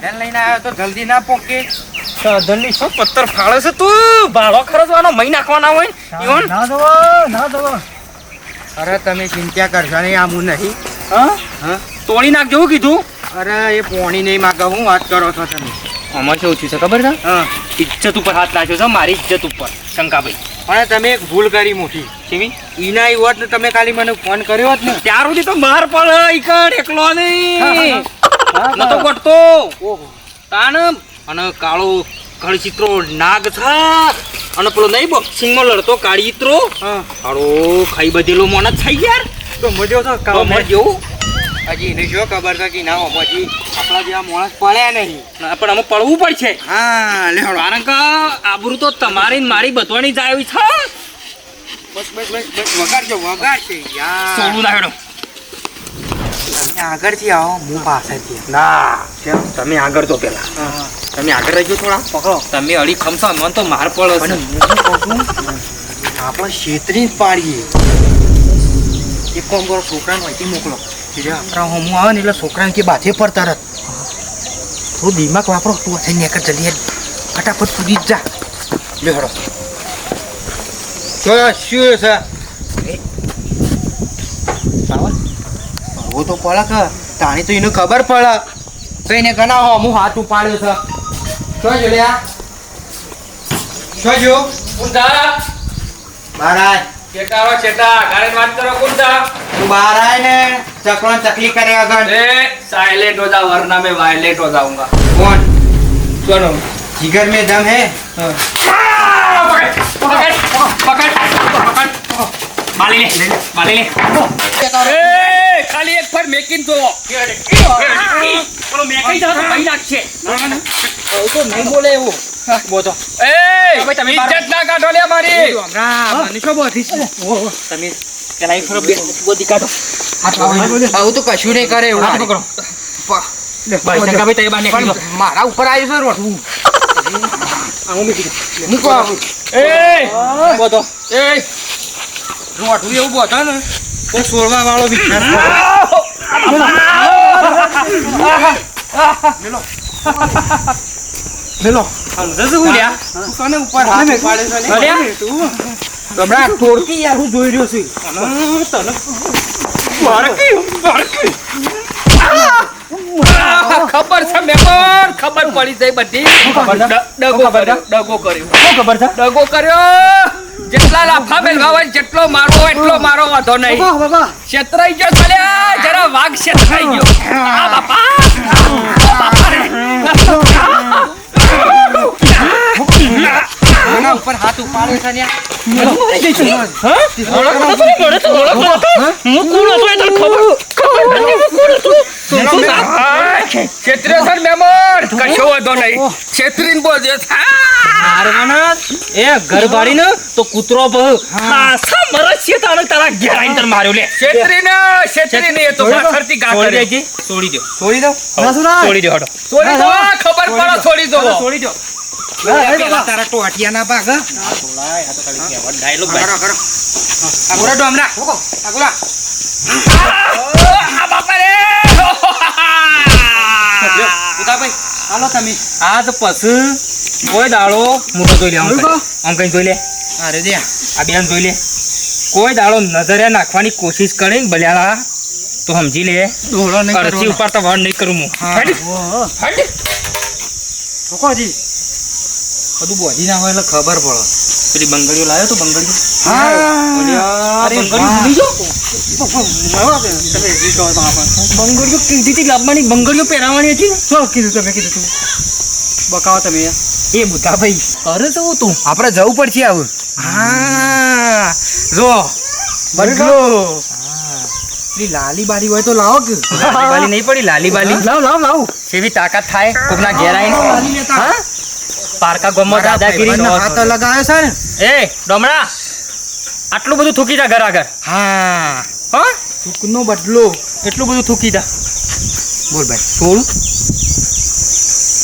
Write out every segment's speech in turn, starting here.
સાધન લઈને આવ્યો તો જલ્દી ના પોકે. સાધનની શું પત્તર ફાળે છે તું? ભાડો ખર્ચવાનો મહી નાખવાના હોય ઈવન ના દવા. અરે તમે ચિંતા કરશો નહીં, આમ હું નહીં. હા તોડી નાખ જેવું કીધું. અરે એ પોણી નહીં માગે, હું વાત કરો છો તમે? આમાં શું થયું છે ખબર છે? હા, ઇજ્જત ઉપર હાથ નાખ્યો છે, મારી ઇજ્જત ઉપર. શંકાભાઈ પણ તમે એક ભૂલ કરી મોટી. કેવી? ઈના ઈ હોત ને તમે ખાલી મને ફોન કર્યો હોત ને. ત્યાર સુધી તો બહાર પડે ઈકડ એકલો નહીં નતો ગોઠતો. તાન અને કાળો કળચિત્રો નાગ છે અને પેલો નહીં બોક્સિંગમાં લડતો કાળીત્રો કાળો ખાઈ બધેલો મોન જ થઈ યાર. તો મજો તો તો મર જેવું હજી એને શું ખબર છે કે ના પછી આપણા જેવા માણસ પડ્યા નહીં. પણ અમે પડવું પડશે. હા લેવડો. કારણ કે આબરૂ તો તમારી ને મારી બતવાની જાય એવી છે. બસ બસ બસ બસ વગાડજો, વગાડશે યાર. સોળું લાવ્યો. તમે આગળથી આવો, હું પાછળથી. ના તમે આગળ તો પેલા તમે આગળ રહેજો થોડા. પકડો. તમે અડી ખમશો મને તો માર પડે અને છે. હું શું કહું છું, આપણે છેતરી જ પાડીએ. એક કામ કરો, છોકરાને અહીંથી મોકલો. એટલે આપણા હોમું આવે ને એટલે છોકરાને કે બાથે પર તરત. થોડું દિમાગ વાપરો. તું થઈ નેકર જલ્દી ફટાફટ કૂદી જ જા. લે હળો. શું છે? હું તો પડે કે તાણી તો એને ખબર પડે. તો એને ઘણા હોમું હાથ ઉપાડ્યો છે. શું જો લ્યા? શું જો? બહાર આય. વાત કરો કુંતા. તું બહાર આય ને ચકલો ચકલી કરે આગળ. साइलेंट हो जाओ वरना मैं वायलेंट हो जाऊंगा. कौन? सुनो जिगर में दम है. पकड़ पकड़ पकड़ माली ले माली ले. ए खाली एक पर मेकिंग तो बोलो मेकिंग तो भाई नाखે. તો નહીં બોલે એવું. બોતો. ए भाई તમે ઇજ્જત ના કાઢો લે મારી. હમણાં મને શું બોધી છે? તમે પેલા એક ફરો બોધી કાઢો. આવું તો કશું નહીં કરે એવું. હાથ પકડો. ભાઈ શંકાભાઈ તઈ બાને પણ મારા ઉપર આવ્યું છે રોટવું. મૂકો આવું. એ બોધો. એ રોટવું એવું બોધા ને તો સોળવા વાળો વિકાસ મેલો. સમજે છે હું લ્યા. તું કોને ઉપર હાથ પાડે છે ને? અલ્યા. તું હમણાં ટોળકી યાર હું જોઈ રહ્યો છું. તને મારકી ખબર છે મેમર. ખબર પડી જાય બધી. દગો કર્યો. શું ખબર છે? દગો કર્યો. જેટલા લાફા મેલવા હોય જેટલો મારો હોય એટલો મારો વાંધો નહીં. છેતરાઈ ગયો ચાલ્યા જરા વાઘ છેતરાઈ ગયો. આ બાપા આના ઉપર હાથ ઉપાડે છે ને. ઘર બાળી ને તો કૂતરો તારા ઘેર માર્યો લે. છેતરીને એ તો પાછળથી ગા કરે. છોડી દો. છોડી દો. છોડી દો. હટો. છોડી દો. ખબર પડે. છોડી દો. છોડી દો. પેલા તારા ટોટિયા ના ભાગ. ડાયલોગ કરો કરો. આગળ ડોમરા. આગળ. આ બાપા રે. ઉતાભાઈ હાલો તમે. આ તો પછી કોઈ દાડો મોટો જોઈ લે. આમ કઈ જોઈ લે. અરે દે આ બેન જોઈ લે. કોઈ દાડો નજરે નાખવાની કોશિશ કરે બલ્યાળા તો સમજી લે. દોડો નહીં અરસી ઉપર તો વણ નહીં કરું હું. હટ. રોકોજી. બધું બોધી ના હોય એટલે ખબર પડે. પેલી બંગડીઓ લાવ્યો તો બંગડીઓ. અરે બંગડીઓ કીધી લાવવાની. બંગડીઓ પહેરાવાની હતી ને. શું કીધું તમે? કીધું તું બકાવો તમે. એ બુધા ભાઈ અરે તો તું આપણે જવું પડશે આવું. હા જો બદલો. લાલી બાલી હોય તો લાવો કે. લાલી બાલી નહીં પડી. લાલી બાલી લાવ સેવી તાકાત થાય કોકના ઘેર આવીને. હા પારકા ગોમમાં દાદાગીરી હાથ લગાવ્યો છે ને. એ ડોમડા આટલું બધું થૂકી જા ઘર આગળ. હા હા સુકનો બદલો. એટલું બધું થૂકી જા. બોલ ભાઈ. થોડું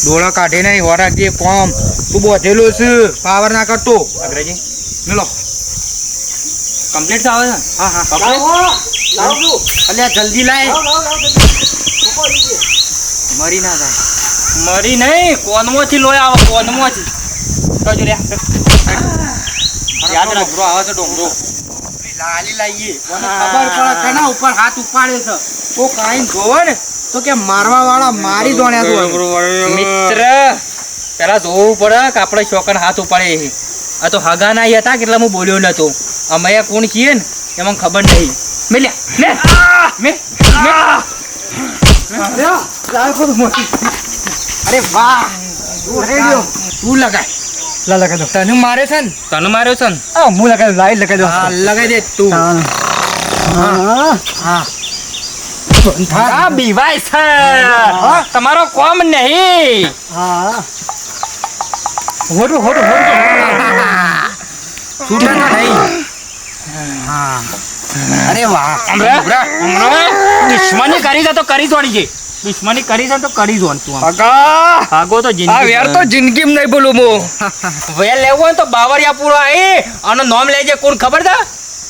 ડોળા કાઢે નહીં વરાક જે કોમ તું બોધેલો છે. પાવર ના કરતો. અગ્રજી મેલો કમ્પ્લીટ આવે છે. હા હા અલ્યા જલ્દી લાય. મરી ના જાય. મરી નહીં કોનમોથી લોહી આવે કોનમોથી કજો લે યાદ રાખ ડોંગરો આવે છે ડોંગરો લાલી લાઈએ મને ખબર પડે તેના ઉપર હાથ ઉપાડે છે તો કાઈ જોવે ને તો કે મારવા વાળા મારી દોણ્યા તો મિત્ર પેલા જોવું પડે કે આપણે શોકન હાથ ઉપાડે આ તો હગા ના હતા કેટલા હું બોલ્યો નતો અમે કોણ છીએ ને એમાં ખબર નહીં મે લે લે મે અરે વાહ તું લગાય લા લગાઈ દો તને મારે છે ને તને માર્યો છે ને આ હું લગાઈ લાઈટ લગાઈ દો હા લગાઈ દે તું હા આ બીવાય છે તમારો કોમ નહીં હા હોડો હોડો છૂટા ના નહીં હા અરે વાહ દુશ્મની કરી છે તો કરી જોડી છે દુશ્મની કરી છે તો કરી જોન તું કાકા ભાગો તો આ જિંદગી વેર તો જિંદગીમાં નહીં બોલું હું વેર લેવું હોય તો બાવરિયા પૂરો એ આનું નામ લેજે કોણ ખબર છે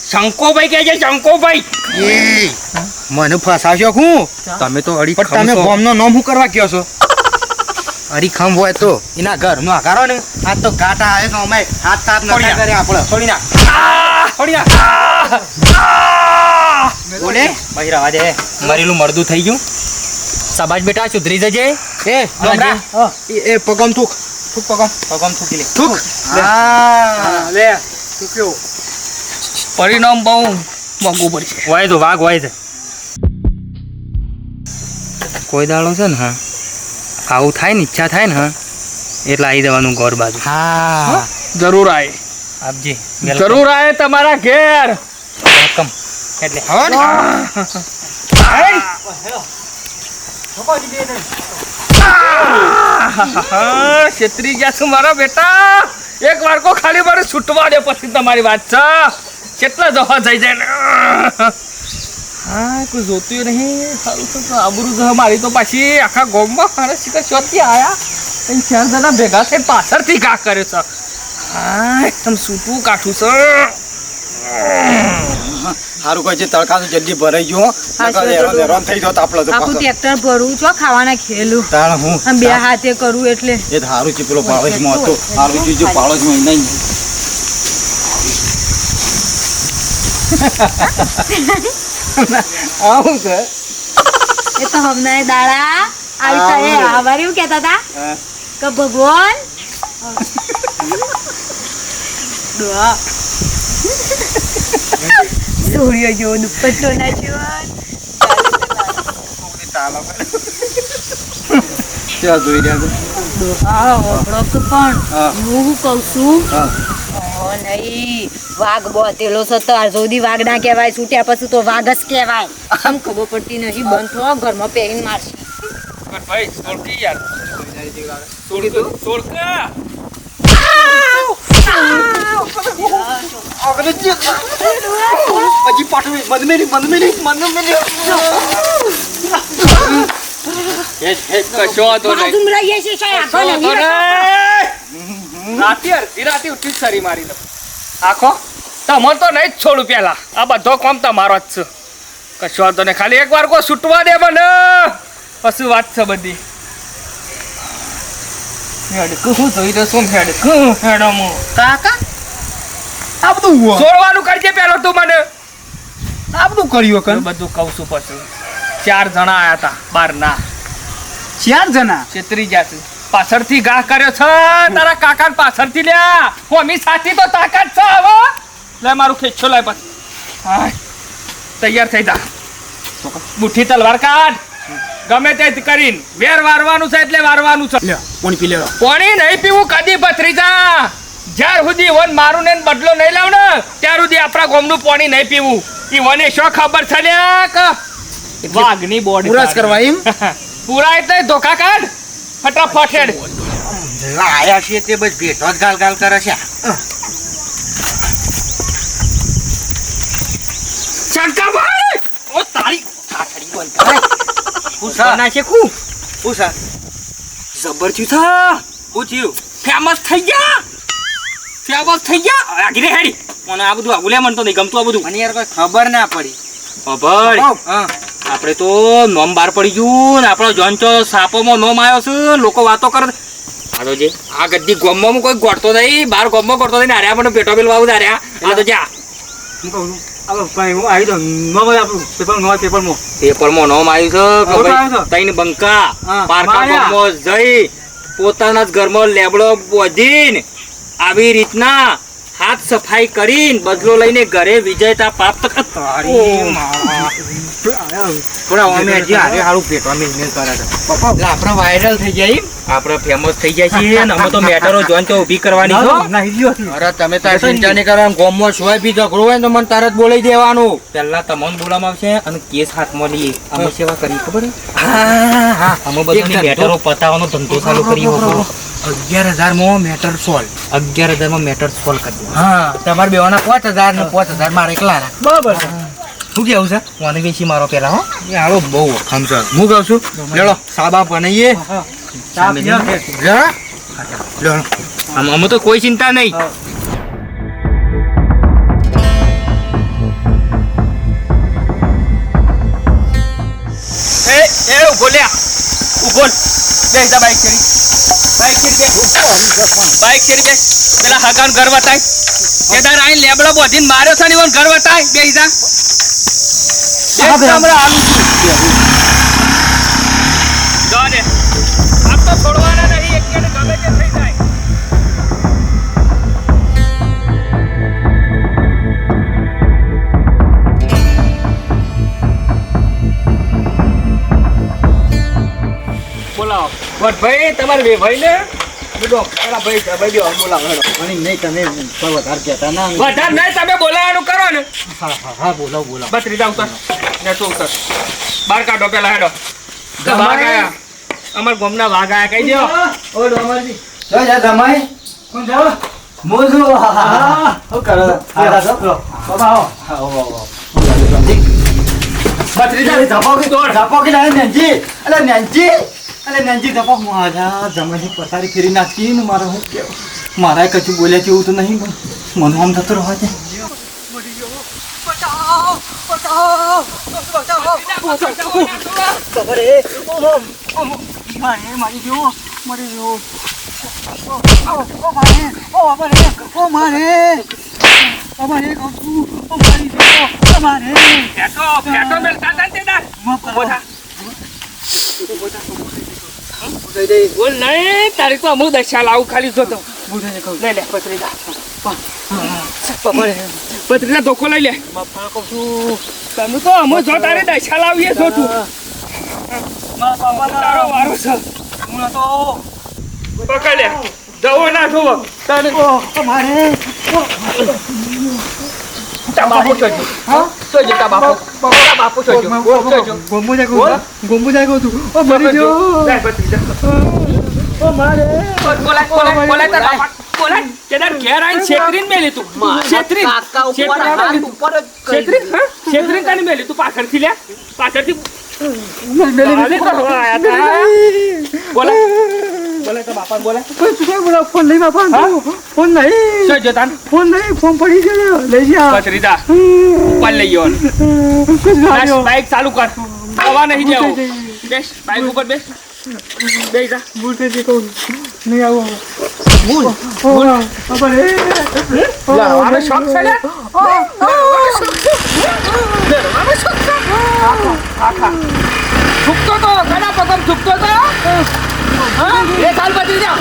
શંકોભાઈ કહે છે શંકોભાઈ એ મને ફસાવશો હું તમે તો અડી પણ તમે ગોમનો નામ શું કરવા કયો છો અરીખમ હોય તો એના ઘરનો આકારો ને આ તો ઘાટા આવે તો અમે હાથ તાપ નતા કરે આપણે છોડી નાખ છોડી નાખ બોલે ભાઈ રવા દે મરેલું મરદું થઈ ગયું સબાજ બેટા સુધરી જજે એ ડોમરા. એ પગમ થૂક થૂક પગમ પગમ થૂકી લે થૂક હા લે થૂક્યો પરિણામ બહુ મોંઘું પડશે વાય તો વાઘ વાય છે કોઈ દાડો છે ને હા આવું થાય ને ઈચ્છા થાય ને હા એટલે આવી જવાનું ગોર બાજુ હા જરૂર આય આપજી જરૂર આય તમારા ઘેર વેલકમ એટલે હવે ને છેતરી ગયા છું મારા બેટા એક વાર કો ખાલી મારે છૂટવા દે પછી તમારી વાત છે કેટલા જવા જઈ જાય ને હા કોઈ જોતું નહીં સારું તો આબરૂ જહ મારી તો પાછી આખા ગામમાં મારા શિખર શોધથી આયા અને ચાર જણા ભેગા થઈને પાછળથી ઘા કર્યો છે હા એકદમ સૂટવું કાઠું છે સારું કહે છે તડકા તો જલ્દી ભરાઈ ગયો હેરાન થઈ જાત આપણે તો આખું ટ્રેક્ટર ભરવું છો ખાવાના ખેલું તાણ હું આમ બે હાથે કરવું એટલે એ સારું છે પેલો પાડોશમાં હતો સારું છે જો પાડોશમાં નહીં આવું છે એ તો હમણાં દાડા આવી તારે આવાર એવું કહેતા હતા કે ભગવાન દુઆ સૂર્ય જેવો દુપટ્ટો નાચ્યો ત્યાં જોઈ રહ્યા હા હોબળો તો પણ હા. હું કહું છું હા. ઓ નહીં વાઘ બોતેલો છે તાર સુધી વાઘ ના કહેવાય છૂટ્યા પછી તો વાઘ જ કહેવાય આમ ખબર પડતી નથી બંધ થો ઘરમાં પહેરીને મારશે ભાઈ સોળકી યાર સોળકા હજી પાઠવી બંધ મેલી કશો વાંધો નહીં બાજુમાં રહીએ છીએ સાહેબ, કશો આગળ વાંધો નહીં. નહીં. રાતે અડધી રાતે ઉઠી જ સરી મારી દો આખો તમારે તો નહીં જ છોડું પેલા આ બધો કામ તમારો જ છે કશો વાંધો નહીં ખાલી એક વાર કોઈ છૂટવા દે મને પછી વાત છે બધી હેડકું હું જોઈ રહ્યો છું હેડકું હેડમો કાકા આ બધું છોડવાનું કરજે પેલો તું મને આ બધું કર્યું હું બધું કહું છું પછી 4 જણા આયા હતા બારના 4 જણા છેતરી ગયા છે પાછળથી ઘા કર્યો છે તારા કાકા પાછળથી લ્યા હું અમી સાથી તો તાકાત છે હવે લે મારું ખેંચો લાય પછી હાય તૈયાર થઈ જા મુઠ્ઠી તલવાર કાઢ ગમે તે કરીને વેર વારવાનું છે એટલે વારવાનું છે કોણ પી લેવા પાણી નહીં પીવું કદી ભત્રીજા જ્યાર સુધી વન મારું ને બદલો નહીં લાવ ને ત્યાર સુધી આપણા ગામનું પાણી નહીં પીવું ઈ વને શું ખબર છે લ્યા કે વાઘની બોડી પૂરા જ કરવા એમ પૂરા એટલે ધોકા કાઢ ફટાફટ હેડ લાયા છે તે બસ ભેટો જ ગાલ કરે છે શંકરભાઈ ઓ તારી કાઠડી બંધ કરાય ઉસા ના છે કુ ઉસા જબર થયું હું થયું ફેમસ થઈ ગયા આગળ હેડી મને આ બધું આગુલ્યા મન તો નહીં ગમતું આ બધું મને યાર કોઈ ખબર ના પડી અભળ હા આપણે તો નોમ બહાર પડી ગયું ને આપણો જોનચો સાપોમાં નોમ આવ્યો છે લોકો વાતો કરે આ તો જે આ ગદ્દી ગોમમાં કોઈ ગોળતો નહીં બહાર ગોમમાં ગોળતો નહીં હાર્યા મને પેટો બિલ વાવું હાર્યા આ તો જા હું કહું છું હવે ભાઈ હું આવી તો નવા આપણું પેપરમાં પેપરમાં નોમ આવ્યું છે કે ખબર આવ્યું ભાઈ છે? તઈને બંકા હા, પારકા માર્યા. ગોમમાં જઈ પોતાના જ ઘરમાં લેબડો બોધીને આવી રીતના હાથ સફાઈ કરીને બદલો લઈને ઘરે વિજયતા પ્રાપ્ત કરતા થોડા અમે હજી હારે હારું પેટવા મેં કર્યા હતા એટલે આપણે વાયરલ થઈ જાય આપણે ફેમસ થઈ જાય છીએ અને અમે તો મેટરો જોઈન તો ઊભી કરવાની છો અરે તમે તાર ચિંતા નહીં કરવાનું ગોમમાં સોય બી ઝઘડો હોય ને તો મને તરત બોલાઈ દેવાનું પહેલા તમને બોલાવવામાં આવશે અને કેસ હાથમાં લઈએ અમે સેવા કરી ખબર હા હા અમે બધાની મેટરો પતાવવાનો ધંધો ચાલુ કર્યો હતો 11,000 માં મેટર સોલ્વ 11,000 માં મેટર સોલ્વ કરી દો હા તમારે બેવાના 5,000 ને 5,000 મારે એકલા બરાબર છે શું કેવું છે મને વેચી મારો પેલા હો એ હાલો બહુ વખમ છે હું કહું છું લેડો સાબા બનાવીએ લેડો અમે તો કોઈ ચિંતા નહીં એ ઉભો લ્યા ઉભો બે જા બાઈક ચડી બાઈક ચડી બે પેલા હગાન ઘર વટાય કેદાર આઈ લેબડો બોધીને માર્યો છે ને ઈવન ઘર વટાય બે જા હમણાં આલું જો ને આપ તો છોડવાના નહીં એક કેને ગમે તે થઈ જાય બોલાવો ભાઈ તમારે ભાઈ ને પેલા ભાઈ બોલાવો હેડો અને નહીં તમે કોઈ વધારે કહેતા ના વધારે નહીં તમે બોલાવાનું કરો ને હા હા હા બોલાવો બોલાવો બસ રીતા ઉતર ને તું ઉતર બાર કાઢો પેલા હેડો વાઘ આયા અમાર ગામના વાઘ આયા કહી દો ઓ ડોમરજી જો જા દમાઈ કોણ જાવ મોજુ હા ઓ કરો આ છો બાબા આવો હા ઓ બસ રીતા ધપોકી તોડ ધપોકી લાવે નેંજી અલે નેંજી ધપોક મારા જમાની પથારી ફેરી નાખી ને મારે હું કેવું મારા કશું બોલ્યા જેવું તો નહીં પણ મને આમ થતો રહો છે ફેટો મેલતા તા તે દાર બોલ નહીં તારી તો અમુક દશા લાવું ખાલી જોતો લે લે પત્રીદા પત્રીદા ધોકો લઈ લે તમે તો અમુક જો તારી દશા લાવીએ છો તું તારો વારો છે પકડ લે જવો ના જોવો તારે બાપુ ચોજો હા ચોજો તા બાપુ ચોજો ગોમો જાય તું ઓ મરી ગયો ઓ મારે બોલા તાર બાપા બોલા કેદાર ઘેર આઈને છેતરીને મેલી તું છેતરીને તને મેલી તું પાછળથી લે પાછળથી બોલા તો બાપા બોલા ફોન નહીં બાપા ફોન નહીં ચોજો તાન ફોન પડી ગયો લઈ જા પથરીદા ઉપર લઈ ગયો બાઈક ચાલુ કર હવા નહીં જાવ બેસ બાઈક ઉપર બેસ બેસ જા ભૂલ થઈ ગઈ કહું નહીં આવો ભૂલ લડવાનો શોખ છે ને છૂટતો તો ઘણા પગમ છૂટતો તો હા એ ચાલ બચી જા